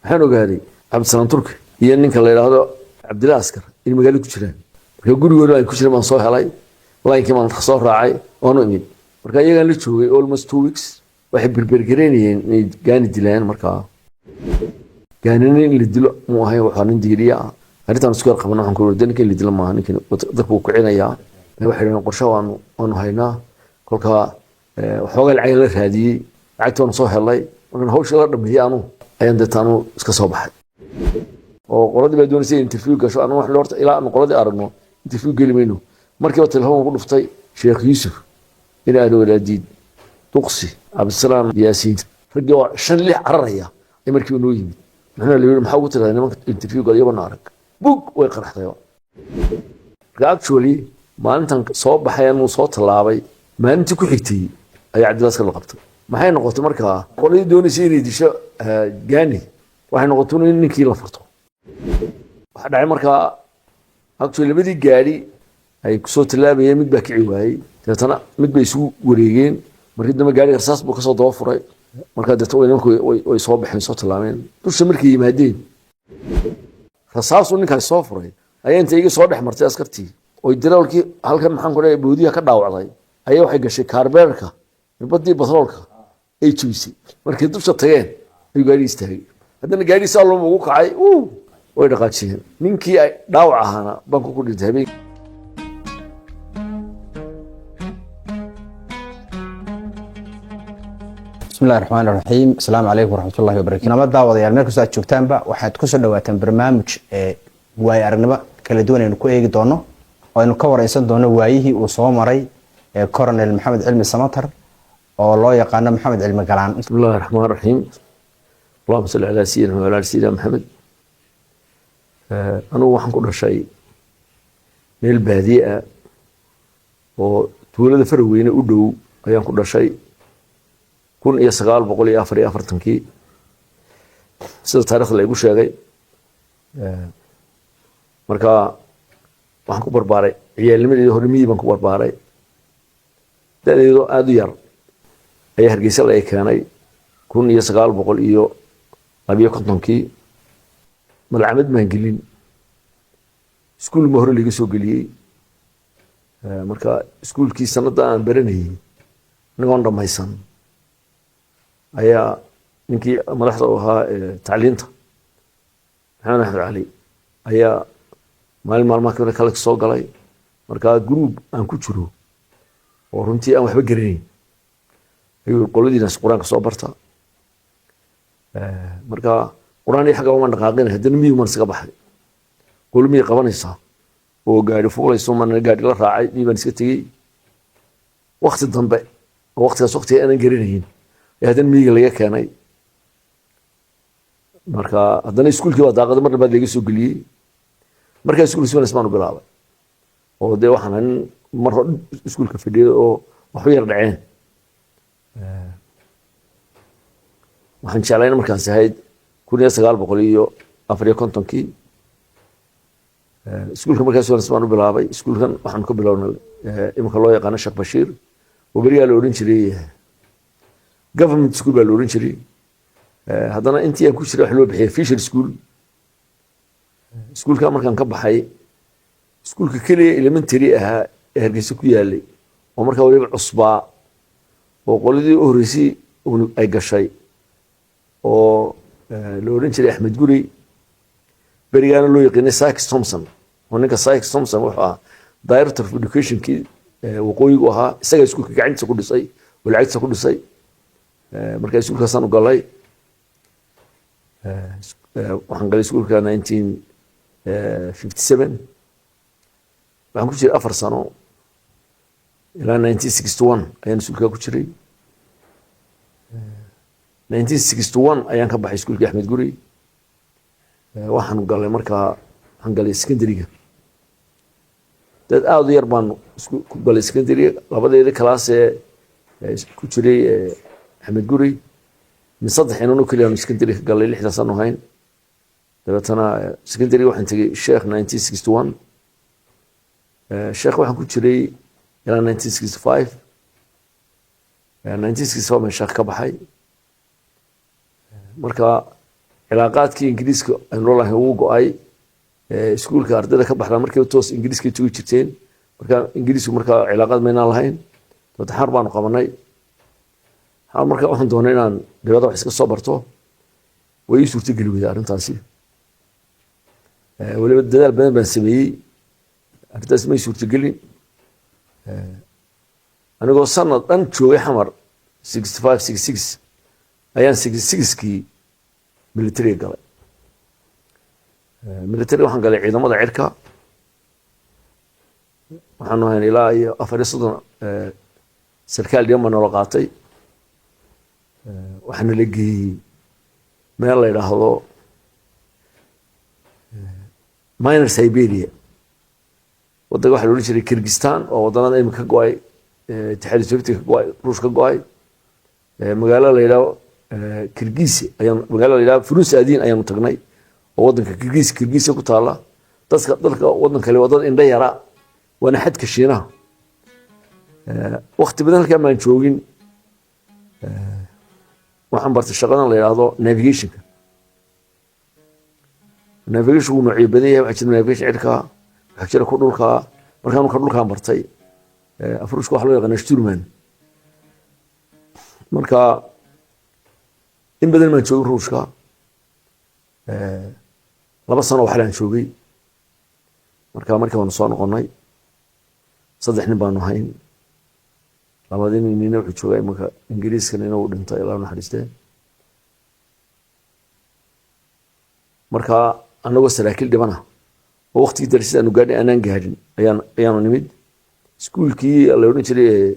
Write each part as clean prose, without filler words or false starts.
waxaan ogaaday cabdisalaam turki iyo ninka la yidhaahdo cabdillah askar in magaalo ku jiraan marka gurigooda ay ku jiraan baan soo helay laakiin maan soo raacay oonu imid marka iyagaan la joogay almost 2 weeks waxay berbergareynayeen inay gaani dilaan markaa gaanina in la dilo mu ahay waxaa nin diiriya arrintan isku yar qabana waxaan ku wada ninka la dilo maaha ninkan dadku ku kicinayaa waxay dhaheen qorshe waanu haynaa kolka waxoogaa lacag la raadiyey lacagtoona soo helay markaan hawsha la dhameeyay anu ayaan deetaanu iska soo baxay oo qoladii baa doonaysay interview gasho anu wax horta ilaa aanu qoladii aragno interview geli mayno markiiba telefoon ku dhuftay sheekh yuusuf ina aad walaadiid duqsi cabdisalaam yaasiin ragii oo 5-6 cararaya ay markii noo yimid maxaa la yiri maxaa ugu tiraahday nimanka interview gal iyaba arag bug way qaraxday actually maalintan soo baxay anu soo talaabay maalintii ku xigtay ay cabdilaas ka qabtay maxay noqotay markaa qoladii doonaysay inay disho gaani waxay noqotay in ninkii la furto waxa dhacay markaa actually labadii gaari ay ku soo talaabayeen mid baa kici waayay dadana mid bay isugu wareegeen markii dambe gaariga rasaas buu ka soo daba furay markaa dadku way soo baxeen soo talaabeen dusha markii yimaadeen rasaas uu ninkaas soo furay ayay inta iga soo dhex martay askartii oo dirawlkii halkan maxaan ku leeyahay boodiyaha ka dhaawacday ayay waxay gashay kaarbeerka badii batroolka ay jibisay markii dusha tageen ay gaari istaagay haddana gaari saa loo ugu kacay way dhaqaajiyeen ninkii ay dhaawac ahaana banku ku dhintay habeen بسم الله الرحمن الرحيم السلام عليكم ورحمة الله وبركاته نبض دعوة يا رميك ساعة شوكتان با waxaad ku soo dhawaataan barnaamij waay aragnimo kala duwan ee ku eegi doono oo aynu ka wareysan doono waayihii uu soo maray Colonel Maxamed Cilmi Samatar oo loo yaqaan Maxamed Cilmi Galaan bismillahir rahmanir rahim Allahumma salli ala sayyidina wa ala sayyidina Muhammad anu waxaan ku dhashay meel baadiya oo tuulada Farweyne u dhow ayaan ku dhashay 1944 sida taariikhda lagu sheegay marka waxaan ku barbaaray ciyaalnimadii hormiyay baan ku barbaaray dadaydo aad u yar ayaa Hargeysa la keenay 1952 malcamad maan gelin iskuul ma hore laga soo galiyay marka iskuulkii sanada aan baranayay niman dhamaysan ayaa ninkii madaxda u ahaa tacliinta maxamed axmed cali ayaa maalmaha kale soo galay marka group aan ku jiro oo runtii aan waxba garanayn ayuu qoladiinaas quraanka soo barta marka quraan xaga uma dhaqaaqin haddana miyuu man iska baxay qolmii qabanaysa oo gaari fuulayso man gaari la raacay niban iska tagay waqti dambe waqtigaas waqti aan garanayn haddana miyiga laga keenay marka haddana iskuulkii waa daaqada mar labaad laga soo geliyay marka iskuulkii soo ismaan u bilaabay oo de waxaan mar iskuulka fadhiyay oo waxu yar dhaceen waxaan jeclayn markaas ahayd 1954 iskuulka markaas soo ismaan u bilaabay iskuulkan waxaan ku bilownay imka loo yaqaan Sheekh Bashiir oo bariyaal oran jiray government school baa loo oran jiray haddana intii aan ku jiray wax loo bixiyay Fisher School iskuulka markaan ka baxay iskuulka kaliya elementary ahaa ee Hargeysa ku yaalay oo markaa waliba cusbaa oo qoladii u horeysay ay gashay oo loo oran jiray Axmed Guri barigaana loo yaqaanay Sykes Thompson oo ninka Sykes Thompson wuxuu ahaa director of education kii waqooyiga ahaa isaga iskuulka gacantiisa ku dhisay oo lacagtiisa ku dhisay markaa iskuulkaas aan u galay waxaan galay iskuulka 1957 waxaan ku jiray 4 sano ilaa 1961 ayaan iskuulka ku jiray 1961 ayaan ka baxay iskuulka Axmed Guri waxaan galay markaa waxaan galay secondary-ga dad aad u yar baan ku galay secondary labadeeda class ee ku jiray Axmed Guri من صدح إنه كليان اسكندري قال لي لحظة صنو هين دلوقتي أنا اسكندري واحد تجي الشيخ 1961 الشيخ واحد كنت شري إلى 1965 1965 من الشيخ كبحي مركا cilaaqaadkii ingiriiska aynu lahayn wuu go-ay iskuulka ardayda ka baxda markiiba toos ingiriiska tugi jirteen marka ingiriisku markaa cilaaqaad maynaan lahayn dad xar baanu qabanay xar marka waxaan doonay inaan dibadda wax iska soo barto way ii suurtageli weyday arrintaasi weliba dadaal badan baan sameeyey arrintaas may suurtagelin anigoo sanad dhan joogay xamar 65 ayaan 66kii militariga galay militariga waxaan galay ciidamada cirka waxaanu ahayn ilaa iyo 4 sarkaal dhiman nala qaatay waxaana la geeyey meel la yidhaahdo minor Siberia waddanka waxaa la odhan jiray Kyrgyzstan oo waddanada imika ka go-ay اتحاد السوفيتي كقوي روس كقوي مقالة ليلا كرجيسي أيام مقالة ليلا فلوس أدين أيام تغني ووضن كرجيسي كطالة تسقط ذلك وضن كلي وضن إن يرى وأنا حد كشينا وقت بدنا كمان نشوفين وحنبرت الشغلة اللي هذا نافيجيشن نافيجيشن هو نوعية بديهة وحكي نافيجيشن عندك حكي لك كل كان برتاي afruushka waxa loo yaqaan shturman marka in badan ma joogay ruushka 2 sano waxaan joogay marka waan soo noqonay 3 nin baan ahayn labadii nin wuxuu joogay marka ingiriiska inuu dhintay ilaa naxariistay marka anagoo saraakiil dhibana oo waqtigii darsiga aanu gaadhay aanan gaadhin ayaan nimid iskuulkii la oran jiray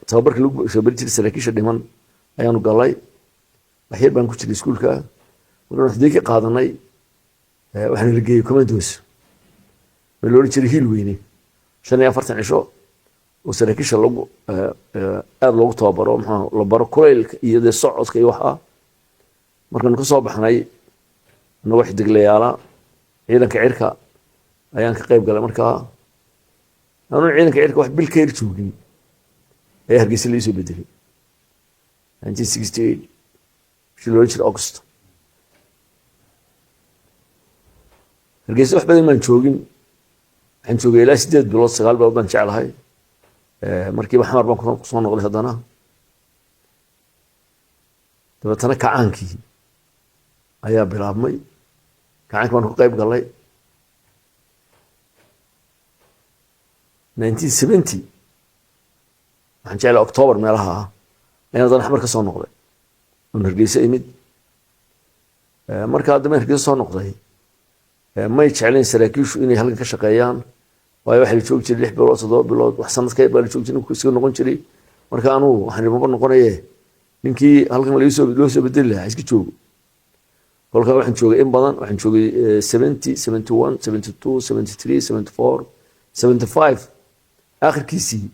tababarka lagu soo bari jiray saraakiisha dhiman ayaanu galay waxyar baan ku jiray iskuulka waxaan xidhiidh ka qaadanay waxaan la geeyay commandos la oran jiray hiil weyne 45 cisho oo saraakiisha lagu aad loogu tababaro maxaa la baro kuleylka iyo socodka iyo waxa markaan ka soo baxnay anagoo xiddiglayaala ciidanka cirka ayaan ka qayb galay markaa أنا عينك عينك واحد بالكير تشوفين إيه هرجس اللي يسوي بدري 1968 شو لونش أغسطس هرجس واحد بدل ما نشوفين هنشوف إلى 6 بلاد صغار بعد بنشعل هاي مركب أحمر بنكون قصون نقول هذانا تبى ترى كعنكي أيا برامي كعنك ما نقول قريب قال لي 1970 waxaan jeclaa October meelaha ayaan dad xamar ka soo noqday oo Hargeysa imid marka hadda Hargeysa soo noqday may jecleen saraakiishu inay halkan ka shaqeeyaan waayo waxa la joogi jiray 6 bilood 7 bilood wax sanadkay baa la joogi jiray ku soo noqon jiray marka anu waxaan rabo noqonayay ninkii halkan la soo bedeli lahaa iska joogo kolka waxaan joogay in badan waxaan joogay 70 71 72 73 74 75 آخرkiisii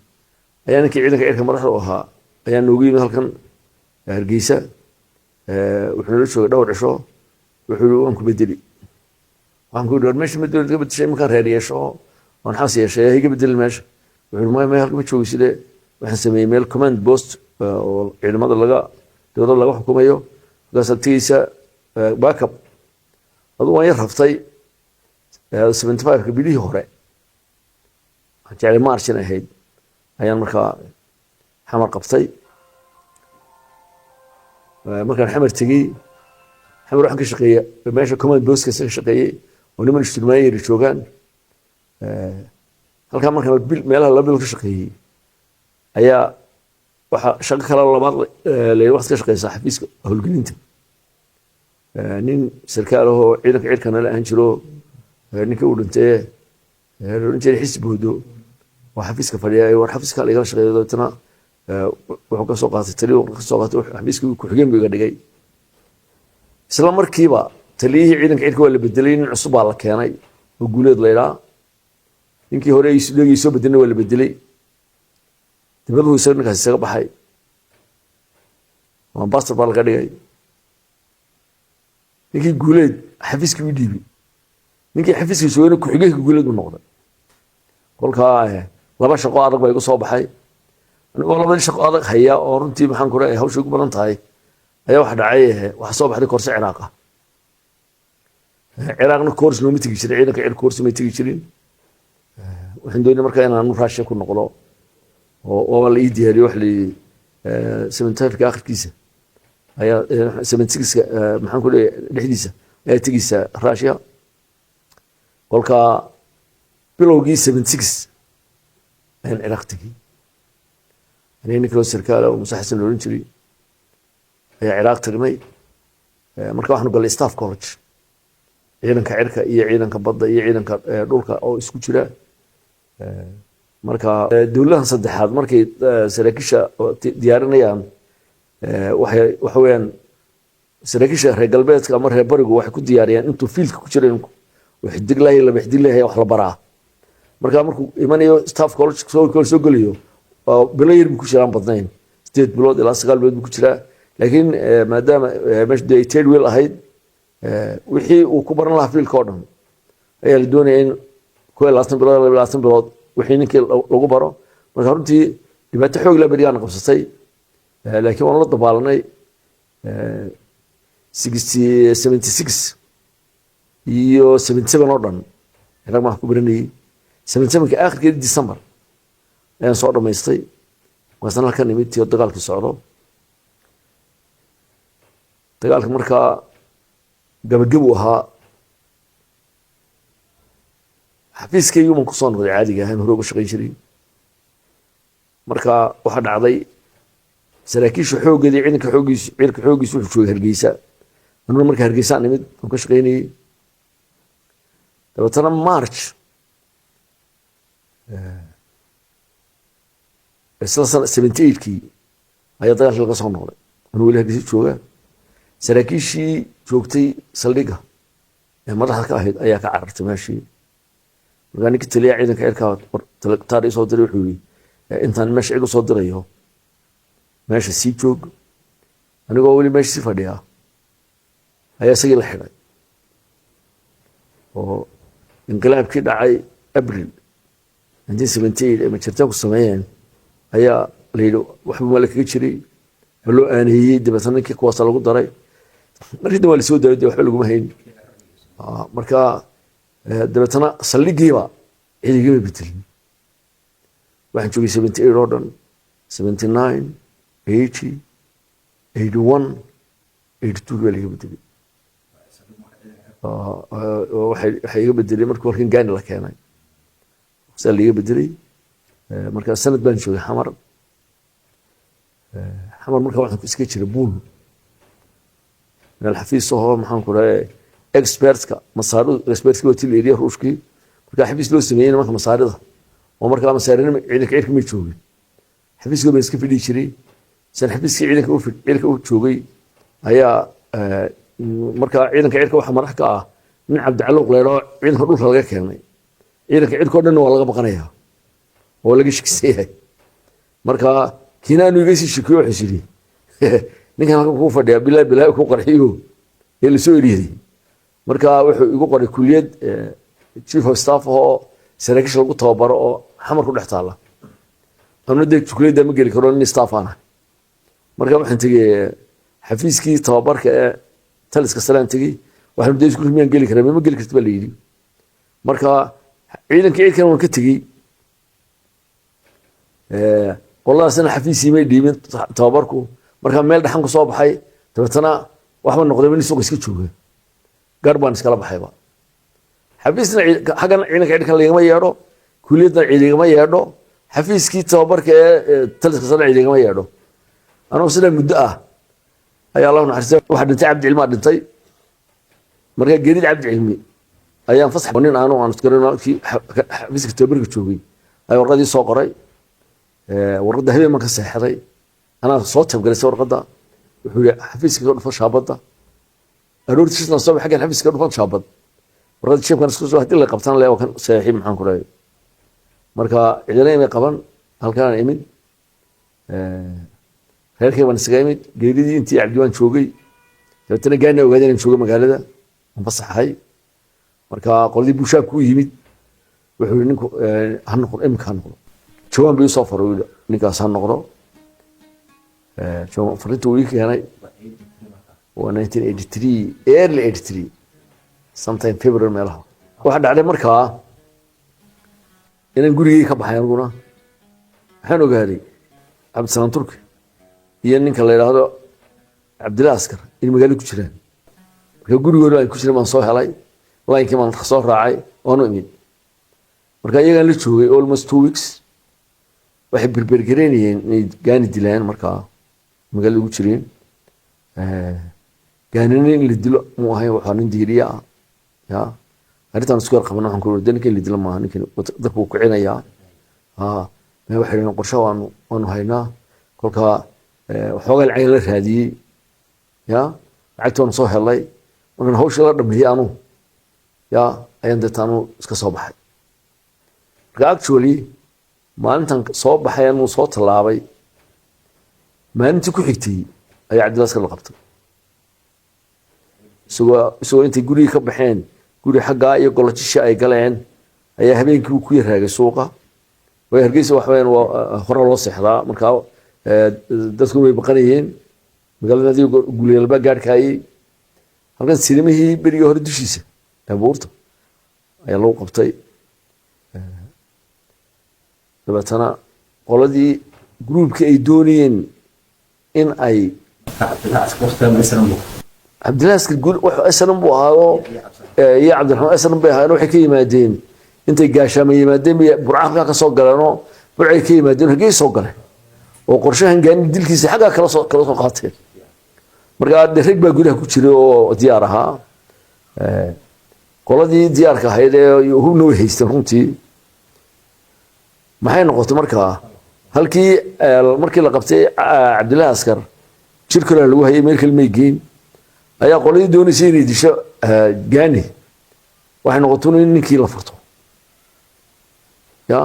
ayaan ninkii ciidanka cirka madaxda u ahaa ayaan noogu yimid halkan Hargeysa wuxuu la joogay dhowr cisho wuxuu aan ku bedeli waxaan ku dhawr meesha madal ka bedeshay markaan reer yeesho waan xaas yeeshay iga bedel meesha wuxuu ma halkan ma joogay sida waxaan sameeyay meel command post oo ciidamada dowladda laga xukumayo gaasatiisa backup adoo waan yar raftay 75 ka bilii hore jacayl maarshin ahayd ayaan markaa xamar qabtay markaan xamar tegey xamar waxaan ka shaqeeyay meesha command post ka shaqeeyay oo niman shirmaayay joogaan halka markaan meelaha la bil ka shaqeeyay ayaa waxa shaqo kale labaad leeyahay wax ka shaqeeyay xafiiska howlgelinta nin sarkaal oo ciidanka cirkana la aan jiro ninka uu dhintay runtii xisboodo وحفيزك فليا وحفيزك اللي قال شغله تنا وحكى سوقات تلي وسوقات حفيزك كحجين بيقدقي إسلام مركبة تليه عيدك عيدك ولا بدلين عصب على كياني وجولد ليلا يمكن هو يسوي بدلين ولا بدلي تبغى يسوي لك هالسبب حي ما باصر بالقدقي يمكن جولد حفيزك يديبي يمكن حفيزك يسوي لك كحجين جولد من النقطة kolka laba shaqo adag bay ku soo baxay anigoo laba shaqo adag haya oo runtii maxaan ku leeyahay hawsha ugu badan tahay ayaa wax dhacay waxa soo baxday korsi Ciraaq ah Ciraaqna koors loo mitigi jiray ciidanka cirka koors ma tigi jirin waxaan doonay markaa inaan Russia ku noqdo oo la ii diyaariyo wax li 75 akhirkiisa ayaa 76 maxaan ku leeyahay dhexdiisa ayaa tigisa Russia kolka bilowgii 76 aan Ciraaq tagi أنا نكرو السركالة ومسحسن لورنشري هي عراق ترمي مركب إحنا قال ستاف كولج عيدن كعركة عيدن كبضة عيدن كدولك أو إسكوتشلا مركب دولة صدق هذا مركب سركيشة ديارنا يان وحويان سركيشة رجال بيت كمر هي برجو واحد كود دياريان أنتوا فيلك كوتشلين وحدق لا يلا بحدق لا هي وحلا برا مركب إيمانيو ستاف كولج سو قليو بلاير بكشران بدنين ستيت بلود إلى سقال بلود بكشرا لكن ما دام مش ده تيرويل أهيد وحي وكبرنا له في الكورن هي الدنيا إن كل لاستن بلود وحي نكيل لو كبره مثلاً لما تحوق لبريان قصصي لكن والله طبعاً 76 يو 77 أردن هذا ما كبرني 77 كآخر كده ديسمبر أنا صار ما يستوي وأنا كان يميت يدقالك الصعود دقالك مركا قبل جبوها حفيز كي يوم قصان ولا عادي جاهن هروب الشقي شري مركا واحد عضي سلاكيش حوق دي عينك حوقيس عينك حوقيس شو هرجيسة من مركا هرجيسة نمد وكشقيني ترى مارش السنة 78 كي هي ضيعت القصة نوري أنا ولا هدي شوقة سراكيشي شوقتي سلقة مرة حكى أهيد أياك عرفت ماشي وقال لك تلي عينك عيرك تاري صدري وحولي أنت ماشي عيق صدري ماشي سيب شوق أنا قولي ماشي سفريها هي سجل الحين وانقلاب كده عاي أبريل عندي 78 لما شرتاك السمايين ayaa leeyo waxba wala kaga jiray loo aanayay dibadana kii kuwaas lagu daray markii dawal soo daray waxba lagu mahayn marka dibadana saldhigiiba ciidiga bedelin waxaan joogay 78 Rodan 79 80 81 82 wala iga bedelay waxay iga bedelay markii warkan gaani la keenay saldhiga bedelay marka sanad baan joogay xamar marka waxaan iska jiray buul meel xafiis oo maxaan ku raay expertka masaaro expertka oo tileeriya ruushkii marka xafiis loo sameeyay marka masaarida oo marka masaarina ciidanka cirka ma joogin xafiiska baan iska fadhi jiray san xafiiska ciidanka uu joogay ayaa marka ciidanka cirka waxa madax ka ah nin Cabdi Leero ciidanka dhulka laga keenay ciidanka cirka oo dhan waa laga baqanayaa oo laga shaqeeyay marka kinaanu iga sii shaqeeyo xisiri ninkan halka ku fadhiya bilaa ku qarxiyo ee la soo yiri marka wuxuu igu qoray kuliyad chief of staff oo saraakiil lagu tababaro oo xamar ku dhex taala anoo deeg kuliyada ma geli karo in staff ana marka waxaan tagay xafiiskii tababarka ee taliska salaan tagay waxaan deeg isku miyaan geli karaa ma geli kartid baa la yiri marka ciidankii ciidankan waan ka tagay والله سنة حفيسي ما يديمين تابركو مركب ميل دحين كصوب حي تبتنا واحد من نقدمين سوق سكتشوه قربان سكلا بحيبا حفيسنا حاجة عينك عينك اللي ما يعرو كليتنا عينك ما يعرو حفيس كي تابرك ثلاث سنة عينك ما يعرو أنا وصلنا مدة أي الله نحسب واحد نتعب علم نتاي مركب جديد عبد علمي أيام فصح بنين أنا وأنا في حفيس تابرك تشوفي أي ورادي صقري ورقة هبة ما كسحري أنا صوتها بجلس ورقة وحول حفيز كده نفر شابطة أرود شيء نصاب حاجة حفيز كده نفر شابط ورقة شيء كان سكوت واحد اللي قبطان له وكان سيحيم محن كراي مركا إذا ما قبل هل كان إيمن هل كان سجايمت جديد أنتي عبدوان شوقي تبتنا جانا وقاعدين نشوق مقالة ده مفصح هاي مركا قولي بوشاب كوي يمد وحول إنكم هنقول إمكان نقول جوان بيسافر ويدا نكاس هالنقرة جوان فريت ويك يعني waa 1983 early 83 sometime February meelaha waxa dhacday markaa inaan gurigii ka baxay aniguna waxaan ogaaday Cabdisalaam Turki iyo ninka la yiraahdo Cabdillah Askar in magaalo ku jiraan marka gurigooda ay ku jiraan ma soo helay line-kii ma soo raacay oo imid marka iyaga la joogay almost 2 weeks waxay berbergareynayeen inay gaani dilaan markaa magaalada ugu jireen gaanina in la dilo mu ahayn waxa nin diiriya ya arintan isku qabana waxaan ku wada in la dilo ma ninkan dadku ku cinaya ma waxay qorshe waanu haynaa kolka waxoogaa lacag la raadiyay ya lacagtoon soo helay markaan hawsha la dhameeyay anu ya ayaan dadtaanu iska soo baxay marka actually maalintan soo baxay anu soo talaabay maalintii ku xigtay ayaa Cabdillah Askar la qabtay isagoo intay guriga ka baxeen guri xagga iyo golojisha ay galeen ayaa habeenkii ku yaraagay suuqa way Hargeysa wax weyn hore loo seexdaa marka dadku way baqanayeen magaaladii guliyalba gaarkay halkan sinimihii bariga hore dushiisa buurta ayaa loo qabtay dabeetana qoladii groupkii ay doonayeen in ay Cabdillah Askar wax aslan buu ahaa iyo Cabdiraxmaan aslan bay ahaayeen waxay ka yimaadeen intay gaashaama yimaadeen burcaan ka soo galeeno waxay ka yimaadeen Hargeysa soo galeen oo qorshahan gaani dilkiisa xagga kala soo qaateen marka dirig baa gudaha ku jiray oo diyaar ahaa qoladii diyaarka ahayd ee hubna way haysteen runtii maxay noqotay markaa halkii markii la qabtay Cabdillah Askar jirkana lagu hayay meel kalmay geyn ayaa qoladii doonaysay inay disho gaani waxay noqotay in ninkii la furto ya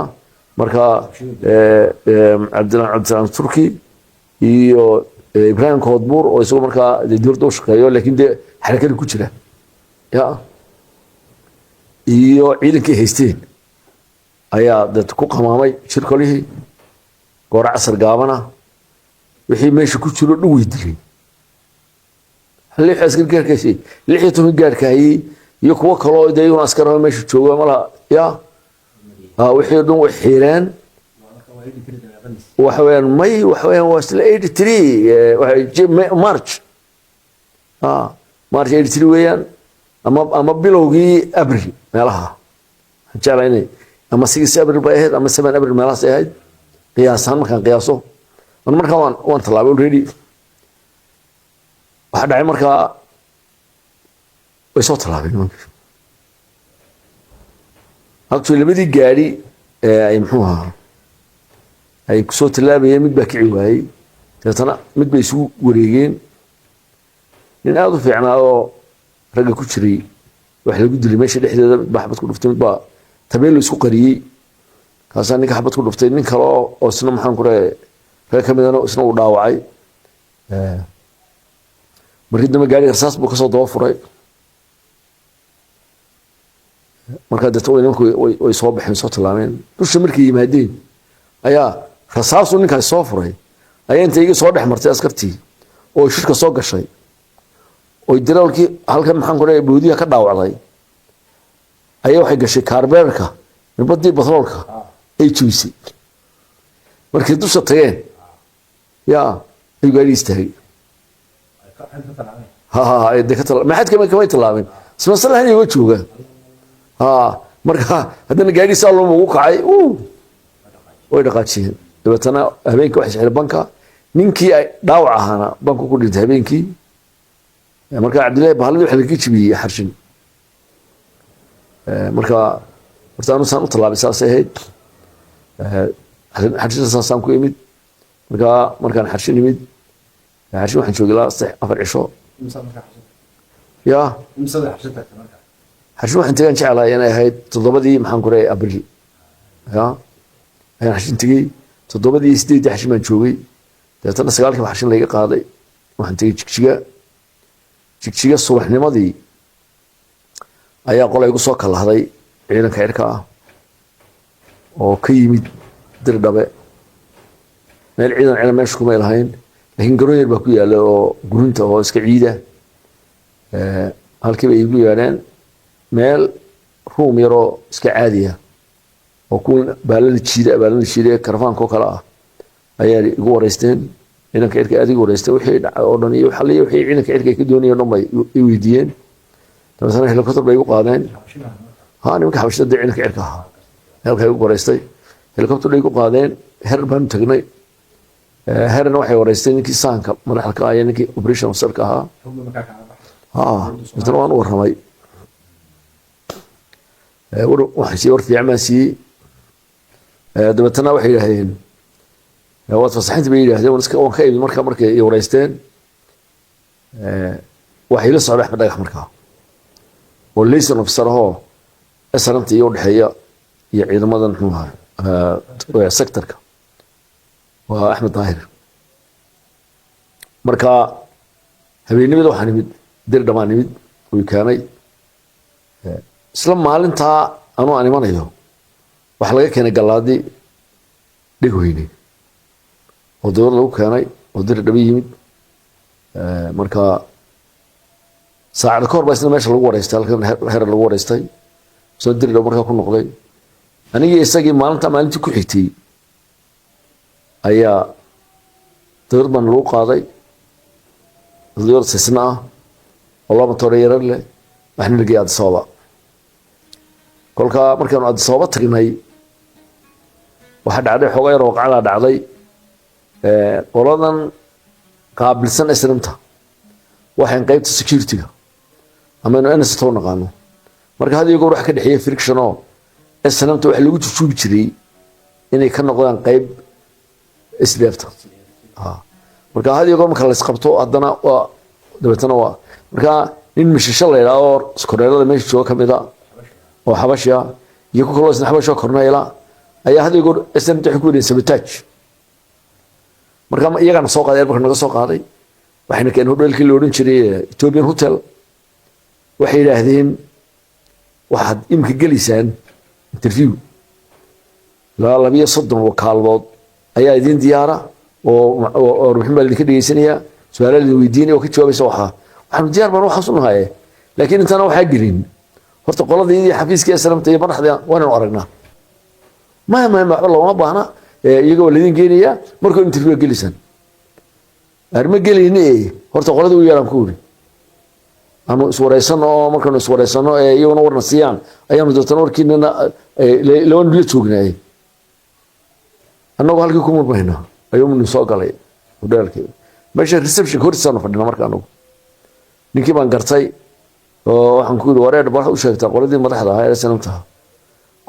marka Cabdisalaam Turki iyo Ibrahim Koodbuur oo isagoo markaa dowladda u shaqeeyo laakiin de xarakada ku jira ya iyo ciidankii haysteen ayaa dad ku qamaamay shirkolihii goor casar gaabana wixii meesha ku jiro dhow way dilay halii askar gaarkaysay 16 gaarkay iyo kuwa kale oo deeyo askar oo meesha jooga malaha ya wixii dhan way xiireen waxaween may waxaween waa 83 March March 83 weeyaan ama bilowgii April meelaha jalaynay ama 6 April bay ahayd ama 7 April meelaha ay ahayd qiyaasan markaan qiyaaso markaa waan talaabay already waxa dhacay markaa way soo talaabeen actually labadii gaari ay muxuu ahaa ay ku soo talaabayeen mid baa kici waayay dadana mid bay isu wareegeen nin aad u fiicnaa oo rag ku jiray wax lagu dilay meesha dhexdeeda baxbad ku dhuftay mid baa tabeel isku qariyay kaasaan ninka xabad ku dhuftay nin kale oo isna maxaan ku reey kamidana isna uu dhaawacay markii dambe gaari rasaas buu ka soo daba furay marka dadku way soo baxeen soo talaabeen dusha markii yimaadeen ayaa rasaasu ninka soo furay ayaa intay iga soo dhex martay askartii oo shirka soo gashay oo dirawlkii halkan maxaan ku leeyahay boodiga ka dhaawacday ayaa waxay gashay kaarbeerka nabadii batroolka ay jibisay markii dusha tageen yaa ay gaari istaagay ay dekatala ma xad kama talaabeen isma salahan iyaga jooga marka haddana gaari saa loo ugu kacay way dhaqaajiyeen dabeetana habeenkii waxay xireen banka ninkii ay dhaawac ahaana banku ku dhintay habeenkii marka Cabdillah bahladii waxa laga jibiyay xarshin marka horta aanu saan u talaabay saasay ahayd xarshin saan ku imid markaan xarshin imid xarshin waxaan joogay ilaa 4 cisho ya xarshin waxaan tagaan jeclahay inay ahayd 7 maxaan ku leeyahay Abriil ya ayaan xarshin tagay 7 iyo 8 xarshin baan joogay dabeetana 9 xarshin laga qaaday waxaan tagay jigjiga subaxnimadii ayaa qolay igu soo kalahday ciidanka cirka ah oo ka yimid Dirdhabe meel ciidan meesha kuma lahayn laakiin garoon yar baa ku yaala oo gurinta oo iska ciida halkii bay igu yeedheen meel ruum yaroo iska caadiya oo kuwa baalada jiida karafaanka oo kale ah ayaa igu wareysteen ciidanka cirka aad igu wareysteen wixii dhacay oo dhan iyo xalliyo wixii ciidanka cirka ay ka doonayeen dhan bay i weydiiyeen dabeetana helicopter bay igu qaadeen nimanka xabashada dee ciidanka cirka ahaa halkaa igu wareystay helicopter bay igu qaadeen herar baanu tagnay herarna waxay wareysteen ninkii sahanka madaxda ka ahaa ninkii operation officerka ahaa dabeetana waan u warramay waxaan siiyey war fiican baan siiyey dabeetana waxay yidhaahdeen waad fasaxinta bay yidhaahdeen waan ka imid markay i wareysteen waxay la socday axmed dhagax markaa oo layson officer ahoo SNMta iyo udhexeeya iyo ciidamadan muxuu ahaa sectorka waa axmed daahir marka habeenimada waxaan imid dir dhamaan imid uu keenay isla maalintaa anuu aan imanayo waxaa laga keenay gallaadi dheg weyne oo dowlad lagu keenay oo dir dhaba yimid marka saacad ka hor baa isna meesha lagu wareystay halkan herar lagu wareystay soo dir dhaba markaa ku noqday anigii isagii maalintii ku xigtay ayaa dowlad baan lagu qaaday dowlad sisna ah oo laba matoor yarar leh waxna la geeyay Addis Ababa kolkaa markaanu Addis Ababa tagnay waxaa dhacday xoogaa yar oo qacda dhacday qoladan qaabilsan SNMta waxaan qaybta security-ga ama inuu NSA naqaano marka hadii goor wax ka dhaxeeyay friction oo SNMta wax lagu jujuubi jiray inay ka noqdaan qayb isleefta marka hadii goor marka la isqabto haddana waa dabeetana waa marka nin mishisho la yiraahdo iskoreelada meesha jooga kamid ah oo xabashiya iyo ku kala isna xabasho korneela ayaa hadii goor SNMta wax ku weydeen sabotage marka iyagana soo qaaday marka naga soo qaaday waxayna keen hotelkii la oran jiray Ethiopian Hotel waxay yiraahdeen waxaad imka galisaan interview la 230 wakaalbood ayaa idin diyaara oo ruuxin baa idinka dhageysanaya su'aalo la weydiinay oo ka jawaabaysa waxaan diyaar baan waxa sunahay laakiin intana waxa gelin horta qoladii xafiiska SNMta iyo madaxda waan aragnaa ma loo baahna iyagoo la idin geenaya markuu interview gelisan arma gelinay horta qolada u yeelan ku wuri anu iswareysano markaan iswareysano iyaguna warna siiyaan ayaanu dadtan warkiina lawan la joognay annagu halkii ku murmayna ayuu soo galay hotelkii meesha reception hortiisana fadhina markaan ninkii baan gartay oo waxaan ku yiri wareer baa u sheegtay qoladii madaxda ahaa ee SNMta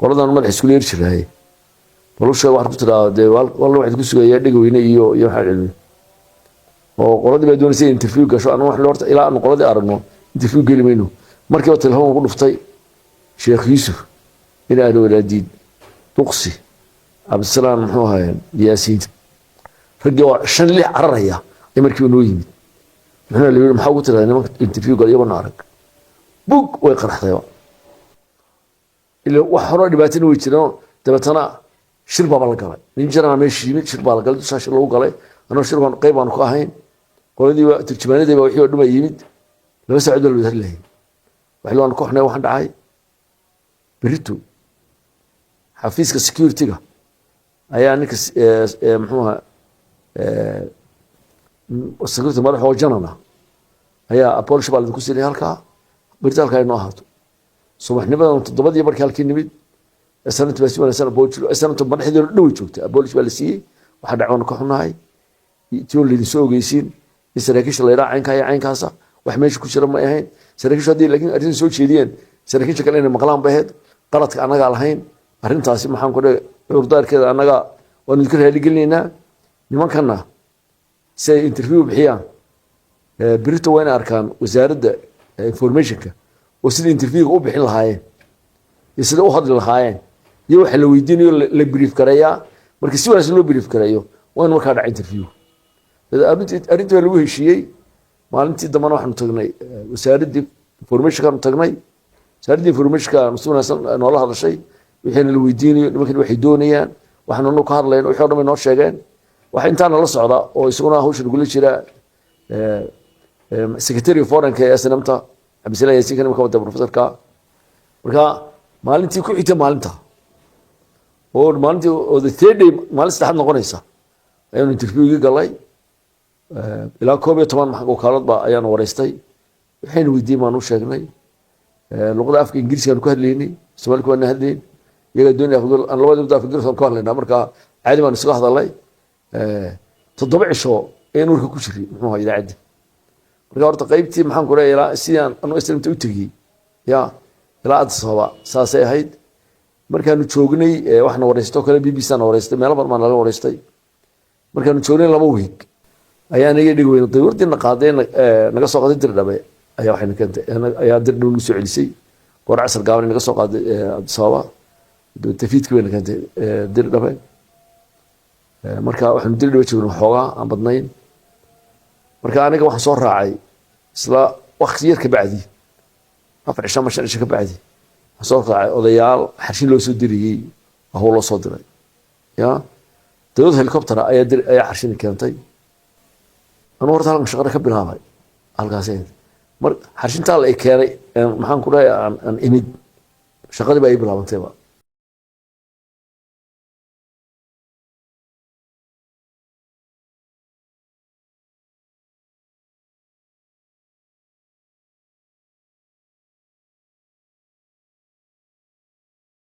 qoladan madax isku leer jiray balusha wax ku tiraahday wallo wax ku sugayay dhig weyne iyo waxa cilmi oo qoladii bay doonaysay interview gasho aan wax loorta ilaa aan qoladii aragno interview gelimayno markii uu telefoon ku dhuftay Sheekh Yusuf ila aad walaadiid duqsi Abdulsalaam muxuu ahaa Yaasiin ragii waa shan lix cararaya markii uu yimid maxaa la yiri maxaa ku tiraahday nimanka interview gal iyagoo arag bug way qarxday ila wax hore dhibaatin way jiraan dabeetana shir baa la galay nin jirana meeshii yimid shir baa la galay shir lagu galay anoo shirkan qayb aan ku ahayn qoladii waa turjumaanadii wixii oo dhuma yimid laba saacadood la hadlay wax loo kooxnay waxaan dhacay berito xafiiska security-ga ayaa ninka muxuu ahaa security madax oo janana ayaa apology baa ku siiyay halka berito halka inoo ahaato subaxnimadan 7 markii halkii nimid SNMta baa si wanaagsan apology SNMta madaxdeedu dhow joogtay apology baa la siiyay waxa dhacwan ka xunahay tiyoolidii soo ogeysiin saraakiisha la yiraahdo caynkaasa wax meesha ku jira ma ahayn saraakiisha hadii laakiin arrin soo jeediyeen saraakiisha kale inay maqlaan baheed qaladka anaga lahayn arrintaasi maxaan ku dhahay urdaarkeeda anaga waan idin raali gelinaynaa nimankana say interview bixiyaan berito wayna arkaan wasaaradda informationka oo sidii interviewga u bixin lahaayeen iyo sida u hadli lahaayeen iyo waxa la weydiinayo la brief gareeyaa markii si wanaagsan loo brief gareeyo waan markaa dhac interview arrintii lagu heshiiyey maalintii dambana waxaanu tagnay wasaaradda informationka tagnay wasaaradda informationka masuuliyadda noola hadashay wixii la weydiinayo nimankii waxay doonayaan waxaanu ka hadlayno wixii oo dhan noo sheegeen waxa intaana la socda oo isaguna hawshan gula jira secretary foreign ee SNMta cabdisalaam yaasiin kan imika wada professorka marka maalintii ku xigtay maalinta oo maalintii oo the third day maalin saddexaad noqonaysa ayaanu interviewgii galay ilaa 11 maxaa wakaalad baa ayaanu wareystay waxaynu weydiiyey maanu sheegnay luqada afka ingiriisiga aan ku hadlaynay Soomaaliga waan hadlayn iyaga doonaya aan labada afka ingiriisiga ku hadlaynaa marka caadi baan isku hadalay 7 cisho in urka ku jiray muxuu ahaa idaacada marka horta qaybtii maxaan ku leeyahay sidaan anu islamta u tagay ya ilaa aad sababa saasay ahayd markaanu joognay waxna wareysto kale BBC na wareystay meel badan laga wareystay markaanu joognay 2 week ayaa naga dhig weyn dawladina qaadeen naga soo qaaday Dirdhabe ayaa waxayna keentay ayaa Dirdhabe u soo celisay goor casar gaaban naga soo qaaday sababa tafiidka weyn keentay Dirdhabe marka waxaanu Dirdhabe joognay xoogaa aan badnayn marka aniga waxaan soo raacay isla waqti yar ka bacdi 4 cisho mashan cisho ka bacdi soo raacay odayaal xarshin loo soo diriyay oo loo soo diray ya dawlad helicopter ayaa xarshin keentay أنا ورث هالك شغلة كبيرة هاي هالكاسين مر حرشين تال إكيري محن كوري عن إمد شغلة بأي بلا منتبه